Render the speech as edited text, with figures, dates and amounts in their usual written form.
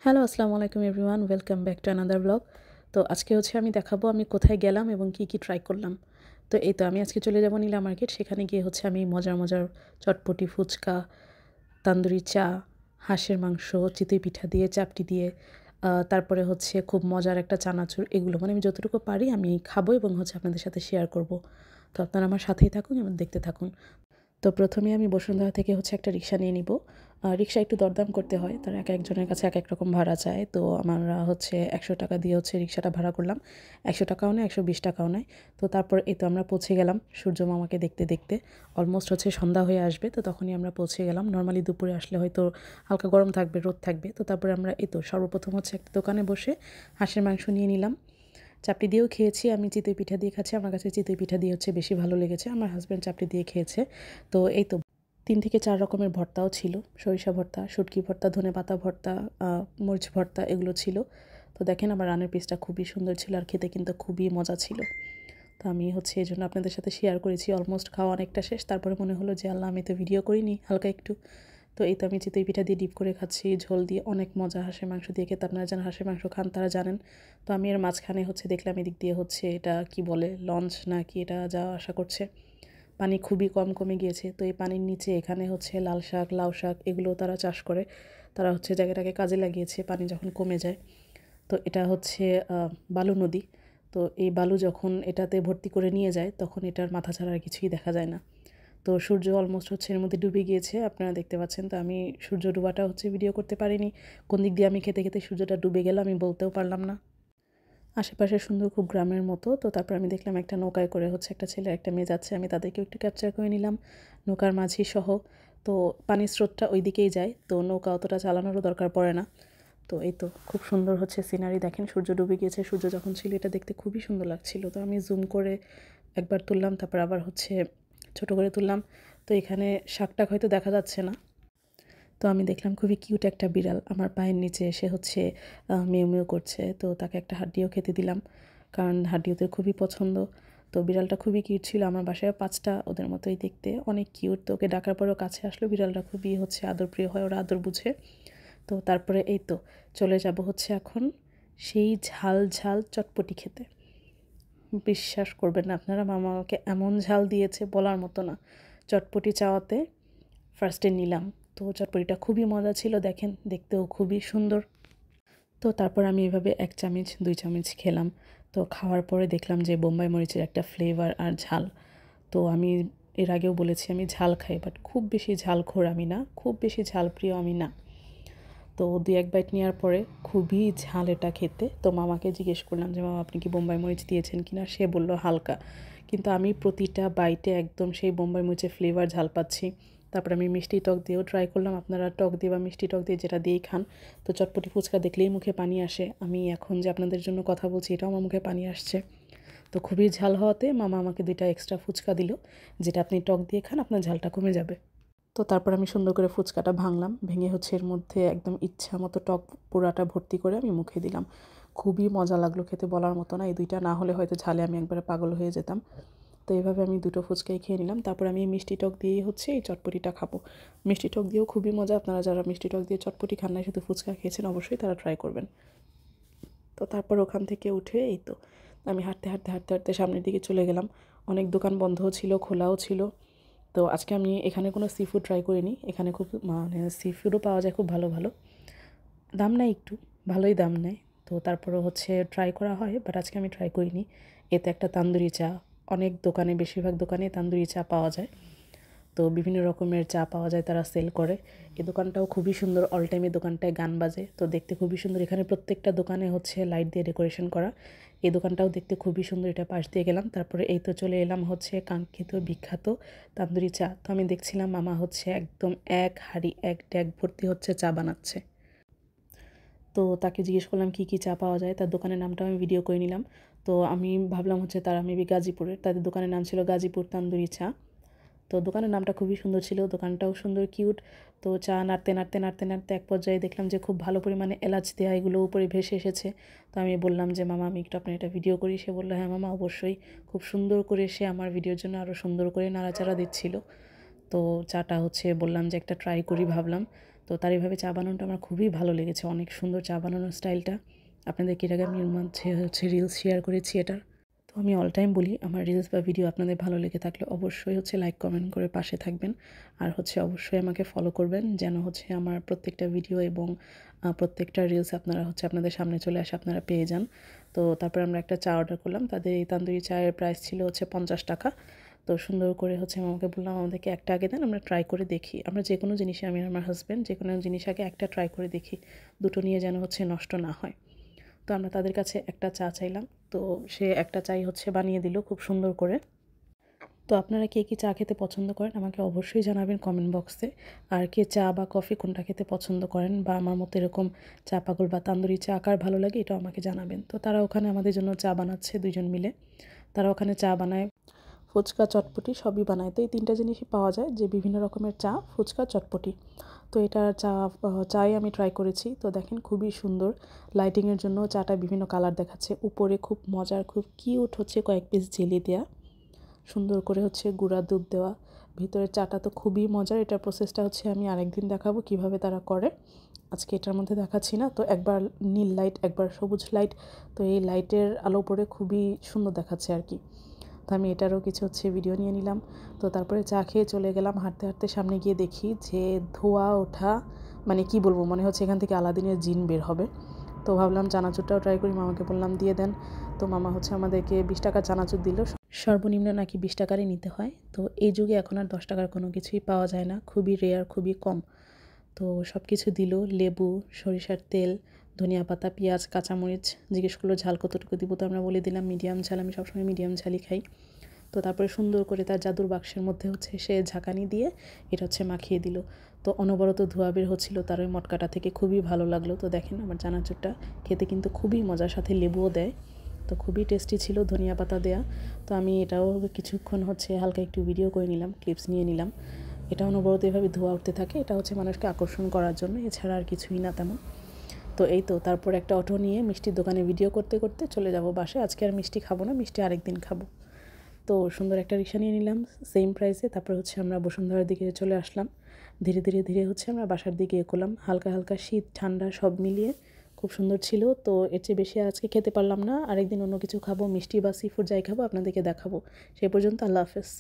Hello, আসসালামু আলাইকুম everyone. Welcome back to another blog. তো আজকে আমি দেখাবো আমি কোথায় গেলাম এবং কি ট্রাই করলাম। তো এই তো আমি আজকে চলে যাব নীলা মার্কেট। সেখানে গিয়ে আমি মজার, মজার চটপটি, ফুচকা, তান্দুরি চা, হাঁসের মাংস, চিতই পিঠা দিয়ে, চাপটি দিয়ে, তারপরে খুব মজার একটা চানাচুর, এগুলো আমি যতটুকু পারি আমি খাবো এবং আপনাদের সাথে শেয়ার করব। তো আপনারা আমার সাথেই থাকুন এবং দেখতে থাকুন। তো প্রথমেই আমি বসুন্ধরা থেকে একটা রিক্সা নিয়ে নিব। রিক্সা একটু দরদাম করতে হয়, তারা একেকজনের কাছে একেক রকম ভাড়া চায়। তো আমরা ১০০ টাকা দিয়ে রিক্সাটা ভাড়া করলাম। ১০০ টাকাও নেয়, ১২০ টাকাও নেয়। তো তারপর এই তো আমরা পৌঁছে গেলাম সূর্য মামাকে দেখতে, দেখতে। অলমোস্ট সন্ধ্যা হয়ে আসবে, তো তখনই আমরা পৌঁছে গেলাম। নরমালি দুপুরে আসলে হয়তো হালকা গরম থাকবে, রোদ থাকবে। তো তারপরে আমরা এই তো সর্বপ্রথম একটা দোকানে বসে হাঁসের মাংস নিয়ে নিলাম। চাপটি দিয়েও খেয়েছি, আমি চিতই পিঠা দিয়ে খাচ্ছি। আমার কাছে চিতই পিঠা দিয়ে বেশি ভালো লেগেছে। আমার হাসব্যান্ড চাপটি দিয়ে খেয়েছে। তো এই তো ৩ থেকে ৪ রকমের ভর্তাও ছিল। সরিষা ভর্তা, শুটকি ভর্তা, ধনেপাতা ভর্তা, মরিচ ভর্তা, এগুলো ছিল। তো দেখেন আমার রানের পিসটা খুবই সুন্দর ছিল আর খেতে কিন্তু খুবই মজা ছিল। তো আমি এজন্য আপনাদের সাথে শেয়ার করেছি। অলমোস্ট খাওয়া অনেকটা শেষ। তারপরে মনে হলো যে আল্লাহ, আমি তো ভিডিও করিনি, হালকা একটু। তো এই তো আমি চিতই পিঠা দিয়ে ডিপ করে খাচ্ছি, ঝোল দিয়ে। অনেক মজা হাঁসের মাংস দিয়ে খেতে। আপনারা যারা হাঁসের মাংস খান তারা জানেন। তো আমি এর মাঝখানে দেখলাম এদিক দিয়ে এটা কি বলে, লঞ্চ না কি এটা যাওয়া আসা করছে। পানি খুবই কম কমে গিয়েছে। তো এই পানির নিচে এখানে লাল শাক, লাউ শাক, এগুলো তারা চাষ করে। তারা জায়গাটাকে কাজে লাগিয়েছে পানি যখন কমে যায়। তো এটা বালু নদী। তো এই বালু যখন এটাতে ভর্তি করে নিয়ে যায় তখন এটার মাথা ছাড়া আর কিছুই দেখা যায় না। তো সূর্য অলমোস্ট এর মধ্যে ডুবে গিয়েছে, আপনারা দেখতে পাচ্ছেন। তো আমি সূর্য ডুবাটা ভিডিও করতে পারিনি। কোন দিক দিয়ে আমি খেতে খেতে সূর্যটা ডুবে গেল আমি বলতেও পারলাম না। আশেপাশে সুন্দর, খুব গ্রামের মতো। তো তারপর আমি দেখলাম একটা নৌকায় করে একটা ছেলে একটা মেয়ে যাচ্ছে। আমি তাদেরকেও একটু ক্যাপচার করে নিলাম, নৌকার মাঝি সহ। তো পানির স্রোতটা ওই দিকেই যায়, তো নৌকা অতটা চালানোরও দরকার পড়ে না। তো এই তো খুব সুন্দর সিনারি। দেখেন সূর্য ডুবে গিয়েছে। সূর্য যখন ছিল এটা দেখতে খুবই সুন্দর লাগছিল। তো আমি জুম করে একবার তুললাম, তারপর আবার ছোট করে তুললাম। তো এখানে শাকটাক হয়তো দেখা যাচ্ছে না। তো আমি দেখলাম খুবই কিউট একটা বিড়াল আমার পায়ের নিচে এসে মেও মেও করছে। তো তাকে একটা হাড্ডিও খেতে দিলাম, কারণ হাড্ডি ওদের খুবই পছন্দ। তো বিড়ালটা খুবই কিউট ছিল। আমার বাসায় ৫টা ওদের মতোই দেখতে, অনেক কিউট। তো ওকে ডাকার পরেও কাছে আসলো। বিড়ালটা খুবই আদরপ্রিয় হয়, ওরা আদর বুঝে। তো তারপরে এই তো চলে যাব এখন সেই ঝাল ঝাল চটপটি খেতে। বিশ্বাস করবেন না আপনারা, মামা আমাকে এমন ঝাল দিয়েছে বলার মতো না। চটপটি চাওয়াতে ফার্স্টে নিলাম। তো চটপটিটা খুবই মজা ছিল, দেখেন দেখতেও খুবই সুন্দর। তো তারপর আমি এভাবে ১ চামচ ২ চামচ খেলাম। তো খাওয়ার পরে দেখলাম যে বোম্বাই মরিচের একটা ফ্লেভার আর ঝাল। তো আমি এর আগেও বলেছি আমি ঝাল খাই, বাট খুব বেশি ঝালখোর আমি না, খুব বেশি ঝাল প্রিয় আমি না। তো ২-১ বাইট নেওয়ার পরে খুবই ঝাল এটা খেতে। তো মামাকে জিজ্ঞেস করলাম যে, "মামা, আপনি কি বোম্বাই মরিচ দিয়েছেন কিনা?" সে বলল হালকা। কিন্তু আমি প্রতিটা বাইটে একদম সেই বোম্বাই মরিচের ফ্লেভার ঝাল পাচ্ছি। তারপরে আমি মিষ্টি টক দিয়েও ট্রাই করলাম। আপনারা টক দিয়ে বা মিষ্টি টক দিয়ে যেটা দিয়েই খান। তো চটপটি ফুচকা দেখলেই মুখে পানি আসে। আমি এখন যে আপনাদের জন্য কথা বলছি এটাও আমার মুখে পানি আসছে। তো খুবই ঝাল হওয়াতে মামা আমাকে ২ টা এক্সট্রা ফুচকা দিল, যেটা আপনি টক দিয়ে খান আপনার ঝালটা কমে যাবে। তো তারপর আমি সুন্দর করে ফুচকাটা ভাঙলাম। ভেঙে এর মধ্যে একদম ইচ্ছা মতো টক পুরাটা ভর্তি করে আমি মুখে দিলাম। খুবই মজা লাগলো খেতে, বলার মতো না। এই ২ টা না হলে হয়তো ঝালে আমি একবারে পাগল হয়ে যেতাম। তো এভাবে আমি ২ টো ফুচকাই খেয়ে নিলাম। তারপর আমি এই মিষ্টি টক দিয়েই এই চটপটিটা খাবো। মিষ্টি টক দিয়েও খুবই মজা। আপনারা যারা মিষ্টি টক দিয়ে চটপটি খান নাই, শুধু ফুচকা খেয়েছেন, অবশ্যই তারা ট্রাই করবেন। তো তারপর ওখান থেকে উঠে এই তো আমি হাঁটতে সামনের দিকে চলে গেলাম। অনেক দোকান বন্ধও ছিল, খোলাও ছিল। তো আজকে আমি এখানে কোনো সি ফুড ট্রাই করিনি। এখানে খুব সি ফুডও পাওয়া যায় খুব ভালো, ভালো। দাম নেয় একটু, ভালোই দাম নেয়। তো তারপরেও ট্রাই করা হয়, বাট আজকে আমি ট্রাই করিনি। এতে একটা তান্দুরি চা, অনেক দোকানে, বেশিরভাগ দোকানে তান্দুরি চা পাওয়া যায়। তো বিভিন্ন রকমের চা পাওয়া যায়, তারা সেল করে। এই দোকানটাও খুবই সুন্দর। অল টাইম এই দোকানটায় গান বাজে, তো দেখতে খুবই সুন্দর। এখানে প্রত্যেকটা দোকানে লাইট দিয়ে ডেকোরেশন করা। এই দোকানটাও দেখতে খুবই সুন্দর। এটা পাশ দিয়ে গেলাম, তারপরে এই তো চলে এলাম কাঙ্ক্ষিত বিখ্যাত তান্দুরি চা। তো আমি দেখছিলাম মামা একদম ১ হাঁড়ি ১ ড্যাক ভর্তি চা বানাচ্ছে। তো তাকে জিজ্ঞেস করলাম কী, কী চা পাওয়া যায়। তার দোকানের নামটাও আমি ভিডিও করে নিলাম। তো আমি ভাবলাম তারা মেবি গাজীপুরের। তাদের দোকানের নাম ছিল গাজীপুর তান্দুরি চা। তো দোকানের নামটা খুবই সুন্দর ছিল, দোকানটাও সুন্দর, কিউট। তো চা নাড়তে এক পর্যায়ে দেখলাম যে খুব ভালো পরিমাণে এলাচ দেওয়া এগুলো উপরে ভেসে এসেছে। তো আমি বললাম যে, "মামা, আমি একটু আপনার এটা ভিডিও করি।" সে বলল, "হ্যাঁ মামা, অবশ্যই।" খুব সুন্দর করে সে আমার ভিডিওর জন্য আরও সুন্দর করে নাড়াচাড়া দিচ্ছিল। তো চাটা বললাম যে একটা ট্রাই করি ভাবলাম। তো তার এইভাবে চা বানানোটা আমার খুবই ভালো লেগেছে, অনেক সুন্দর চা বানানোর স্টাইলটা। আপনাদেরকে এর আগে আমি এর মাঝে হচ্ছে রিলস শেয়ার করেছি এটার। তো আমি অল টাইম বলি, আমার রিলস বা ভিডিও আপনাদের ভালো লেগে থাকলে অবশ্যই হচ্ছে লাইক কমেন্ট করে পাশে থাকবেন, আর হচ্ছে অবশ্যই আমাকে ফলো করবেন, যেন হচ্ছে আমার প্রত্যেকটা ভিডিও এবং প্রত্যেকটা রিলস আপনারা হচ্ছে আপনাদের সামনে চলে আসে, আপনারা পেয়ে যান। তো তারপর আমরা একটা চা অর্ডার করলাম। তাদের এই তান্দুরি চায়ের প্রাইস ছিল হচ্ছে 50 টাকা। তো সুন্দর করে হচ্ছে আমাকে বললাম আমাদেরকে একটা আগে দেন, আমরা ট্রাই করে দেখি। আমরা যে কোনো জিনিসে, আমি আর আমার হাজব্যান্ড যে কোনো জিনিস আগে একটা ট্রাই করে দেখি, দুটো নিয়ে যেন হচ্ছে নষ্ট না হয়। তো আমরা তাদের কাছে একটা চা চাইলাম, তো সে একটা চাই হচ্ছে বানিয়ে দিল খুব সুন্দর করে। তো আপনারা কে কী চা খেতে পছন্দ করেন আমাকে অবশ্যই জানাবেন কমেন্ট বক্সে। আর কে চা বা কফি কোনটা খেতে পছন্দ করেন, বা আমার মতো এরকম চা পাগল বা তান্দুরি চা কার ভালো লাগে, এটাও আমাকে জানাবেন। তো তারা ওখানে আমাদের জন্য চা বানাচ্ছে দুজন মিলে। তারা ওখানে চা বানায়, ফুচকা চটপটি সবই বানায়। তো এই তিনটা জিনিসই পাওয়া যায়, যে বিভিন্ন রকমের চা, ফুচকা, চটপটি। তো এটা চাই আমি ট্রাই করেছি। তো দেখেন খুবই সুন্দর, লাইটিংয়ের জন্য চাটা বিভিন্ন কালার দেখাচ্ছে। উপরে খুব মজার, খুব কিউট হচ্ছে কয়েক পিস জেলি দেয়া, সুন্দর করে হচ্ছে গুঁড়া দুধ দেওয়া। ভিতরের চাটা তো খুবই মজার। এটার প্রসেসটা হচ্ছে আমি আরেকদিন দেখাবো কিভাবে তারা করে, আজকে এটার মধ্যে দেখাচ্ছি না। তো একবার নীল লাইট, একবার সবুজ লাইট, তো এই লাইটের আলো পড়ে খুবই সুন্দর দেখাচ্ছে আর কি। তো আমি এটারও কিছু হচ্ছে ভিডিও নিয়ে নিলাম। তো তারপরে চা খেয়ে চলে গেলাম। হাঁটতে হাঁটতে সামনে গিয়ে দেখি যে ধোঁয়া ওঠা, মানে কি বলবো, মনে হচ্ছে এখান থেকে আলাদিনের জিন বের হবে। তো ভাবলাম চানাচুরটাও ট্রাই করি, মামাকে বললাম দিয়ে দেন। তো মামা হচ্ছে আমাদেরকে 20 টাকার চানাচুর দিল। সর্বনিম্ন নাকি 20 টাকারই নিতে হয়। তো এই যুগে এখন আর 10 টাকার কোনো কিছুই পাওয়া যায় না, খুবই রেয়ার, খুবই কম। তো সব কিছু দিল, লেবু, সরিষার তেল, ধনিয়া পাতা, পেঁয়াজ, কাঁচামরিচ। জিজ্ঞেস করলো ঝাল কতটুকু দিব, তো আমরা বলে দিলাম মিডিয়াম ঝাল, আমি সবসময় মিডিয়াম ঝালই খাই। তো তারপরে সুন্দর করে তার জাদুর বাক্সের মধ্যে হচ্ছে সে ঝাঁকানি দিয়ে এটা হচ্ছে মাখিয়ে দিল। তো অনবরত ধোঁয়া বের হচ্ছিলো তার ওই মটকাটা থেকে, খুবই ভালো লাগলো। তো দেখেন আমার চানাচুরটা খেতে কিন্তু খুবই মজার, সাথে লেবুও দেয়। তো খুবই টেস্টি ছিল, ধনিয়া পাতা দেয়া। তো আমি এটাও কিছুক্ষণ হচ্ছে হালকা একটু ভিডিও করে নিলাম, ক্লিপস নিয়ে নিলাম। এটা অনবরত এভাবে ধোঁয়া উঠতে থাকে, এটা হচ্ছে মানুষকে আকর্ষণ করার জন্য, এছাড়া আর কিছুই না তেমন। তো এই তো তারপর একটা অটো নিয়ে মিষ্টির দোকানে ভিডিও করতে করতে চলে যাব বাসায়। আজকে আর মিষ্টি খাবো না, মিষ্টি আরেকদিন খাবো। তো সুন্দর একটা রিক্সা নিয়ে নিলাম সেম প্রাইসে। তারপর হচ্ছে আমরা বসুন্ধরার দিকে চলে আসলাম। ধীরে ধীরে ধীরে হচ্ছে আমরা বাসার দিকে এগোলাম। হালকা হালকা শীত ঠান্ডা সব মিলিয়ে খুব সুন্দর ছিল। তো এর চেয়ে বেশি আজকে খেতে পারলাম না, আরেকদিন অন্য কিছু খাবো, মিষ্টি বা সি ফুড যাই খাবো আপনাদেরকে দেখাবো। সেই পর্যন্ত আল্লাহ হাফেজ।